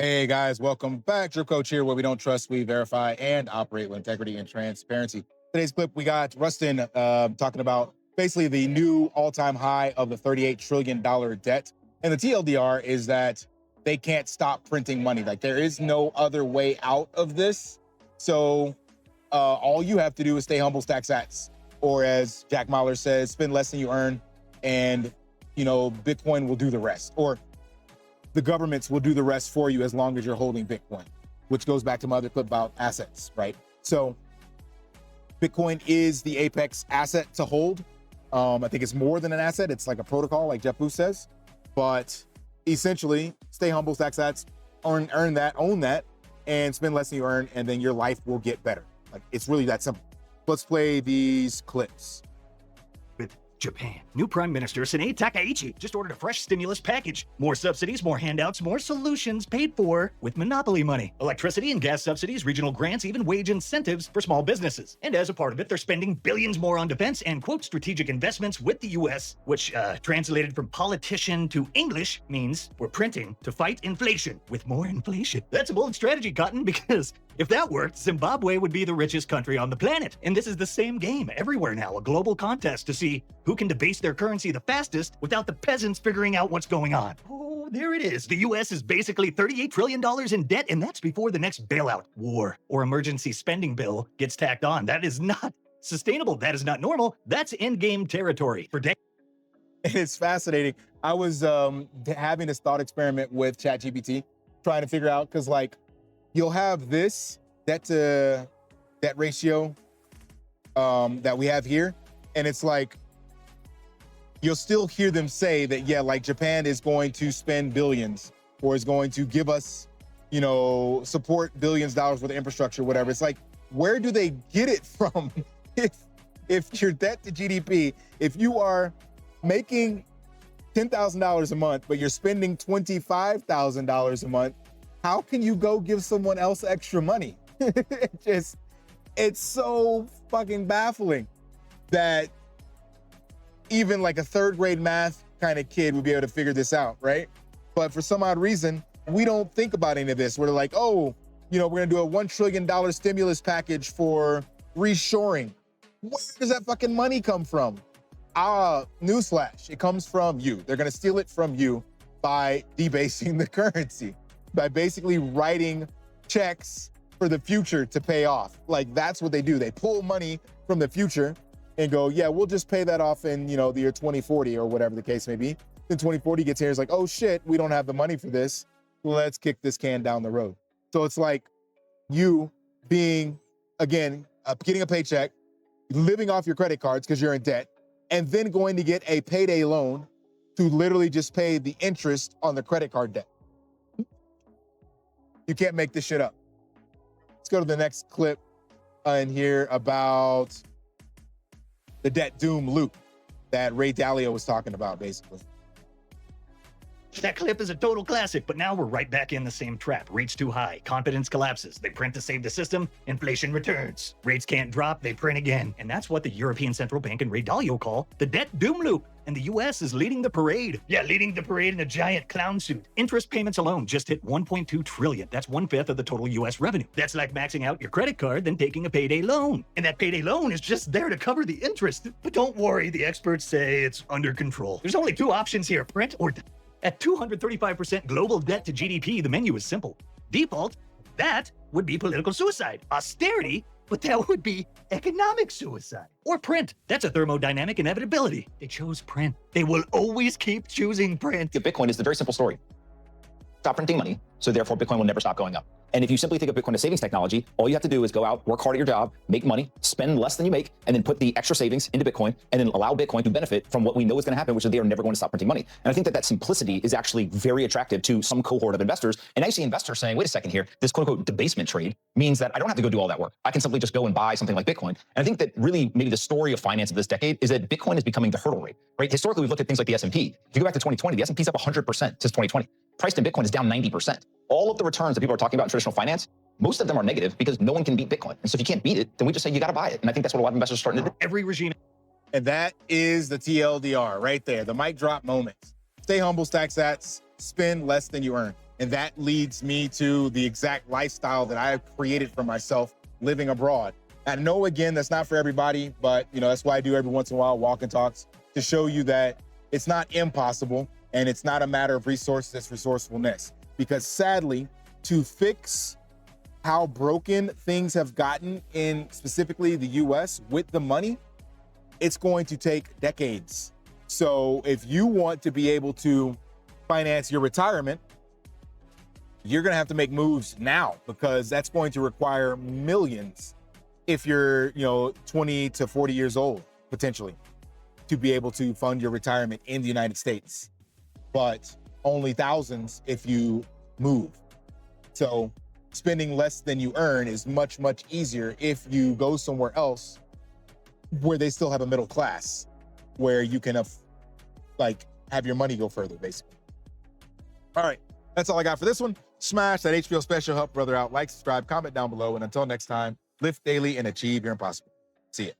Hey guys, welcome back. Drip Coach here, where we don't trust, we verify, and operate with integrity and transparency. Today's clip, we got Rustin talking about basically the new all-time high of the $38 trillion debt. And the TLDR is that they can't stop printing money. Like, there is no other way out of this. So all you have to do is stay humble, stack sats. Or as Jack Mahler says, spend less than you earn, and Bitcoin will do the rest. Or the governments will do the rest for you as long as you're holding Bitcoin, which goes back to my other clip about assets, right? So Bitcoin is the apex asset to hold. I think it's more than an asset. It's like a protocol, like Jeff Booth says. But essentially, stay humble, stack sats, earn that, own that, and spend less than you earn, and then your life will get better. Like, it's really that simple. Let's play these clips. Japan. New Prime Minister Sanae Takaichi just ordered a fresh stimulus package. More subsidies, more handouts, more solutions paid for with monopoly money. Electricity and gas subsidies, regional grants, even wage incentives for small businesses. And as a part of it, they're spending billions more on defense and, quote, strategic investments with the U.S., which, translated from politician to English, means we're printing to fight inflation with more inflation. That's a bold strategy, Cotton, because if that worked, Zimbabwe would be the richest country on the planet. And this is the same game everywhere now, a global contest to see who can debase their currency the fastest without the peasants figuring out what's going on. Oh, there it is. The U.S. is basically $38 trillion in debt, and that's before the next bailout, war, or emergency spending bill gets tacked on. That is not sustainable. That is not normal. That's endgame territory for decades. It's fascinating. I was having this thought experiment with ChatGPT, trying to figure out, because like, you'll have this debt to debt ratio that we have here, and it's like, you'll still hear them say that, yeah, like Japan is going to spend billions, or is going to give us, support billions of dollars worth of infrastructure, whatever. It's like, where do they get it from? If your debt to GDP, if you are making $10,000 a month, but you're spending $25,000 a month, how can you go give someone else extra money? It's so fucking baffling that even like a third grade math kind of kid would be able to figure this out, right? But for some odd reason, we don't think about any of this. We're like, oh, we're gonna do a $1 trillion stimulus package for reshoring. Where does that fucking money come from? Newsflash, it comes from you. They're gonna steal it from you by debasing the currency, by basically writing checks for the future to pay off. Like, that's what they do. They pull money from the future and go, yeah, we'll just pay that off in, the year 2040 or whatever the case may be. Then 2040 gets here, it's like, oh shit, we don't have the money for this. Let's kick this can down the road. So it's like you being, again, getting a paycheck, living off your credit cards because you're in debt, and then going to get a payday loan to literally just pay the interest on the credit card debt. You can't make this shit up. Let's go to the next clip and hear about the debt doom loop that Ray Dalio was talking about, basically. That clip is a total classic, but now we're right back in the same trap. Rates too high, confidence collapses, they print to save the system, inflation returns. Rates can't drop, they print again. And that's what the European Central Bank and Ray Dalio call the debt doom loop. And the US is leading the parade. Yeah, leading the parade in a giant clown suit. Interest payments alone just hit $1.2 trillion. That's 1/5 of the total US revenue. That's like maxing out your credit card, then taking a payday loan. And that payday loan is just there to cover the interest. But don't worry, the experts say it's under control. There's only two options here, print or die. At 235% global debt to GDP, the menu is simple. Default, that would be political suicide. Austerity, but that would be economic suicide. Or print, that's a thermodynamic inevitability. They chose print. They will always keep choosing print. Bitcoin is the very simple story. Stop printing money, so therefore Bitcoin will never stop going up. And if you simply think of Bitcoin as savings technology, all you have to do is go out, work hard at your job, make money, spend less than you make, and then put the extra savings into Bitcoin, and then allow Bitcoin to benefit from what we know is going to happen, which is they are never going to stop printing money. And I think that simplicity is actually very attractive to some cohort of investors. And I see investors saying, wait a second here, this quote unquote debasement trade means that I don't have to go do all that work. I can simply just go and buy something like Bitcoin. And I think that really maybe the story of finance of this decade is that Bitcoin is becoming the hurdle rate, right? Historically, we've looked at things like the S&P. If you go back to 2020, the S&P is up 100% since 2020. Priced in Bitcoin is down 90%. All of the returns that people are talking about in traditional finance, most of them are negative because no one can beat Bitcoin. And so if you can't beat it, then we just say you got to buy it. And I think that's what a lot of investors are starting to do. Every regime. And that is the TLDR right there, the mic drop moments. Stay humble, stack sats, spend less than you earn. And that leads me to the exact lifestyle that I have created for myself living abroad. I know, again, that's not for everybody, but that's why I do every once in a while walk and talks to show you that it's not impossible and it's not a matter of resources, it's resourcefulness. Because sadly, to fix how broken things have gotten in specifically the US with the money, it's going to take decades. So if you want to be able to finance your retirement, you're gonna have to make moves now, because that's going to require millions if you're 20 to 40 years old, potentially, to be able to fund your retirement in the United States, but only thousands if you move. So spending less than you earn is much, much easier if you go somewhere else where they still have a middle class, where you can have your money go further, basically. All right, that's all I got for this one. Smash that HBO special, help brother out, like, subscribe, comment down below, and until next time, lift daily and achieve your impossible. See ya.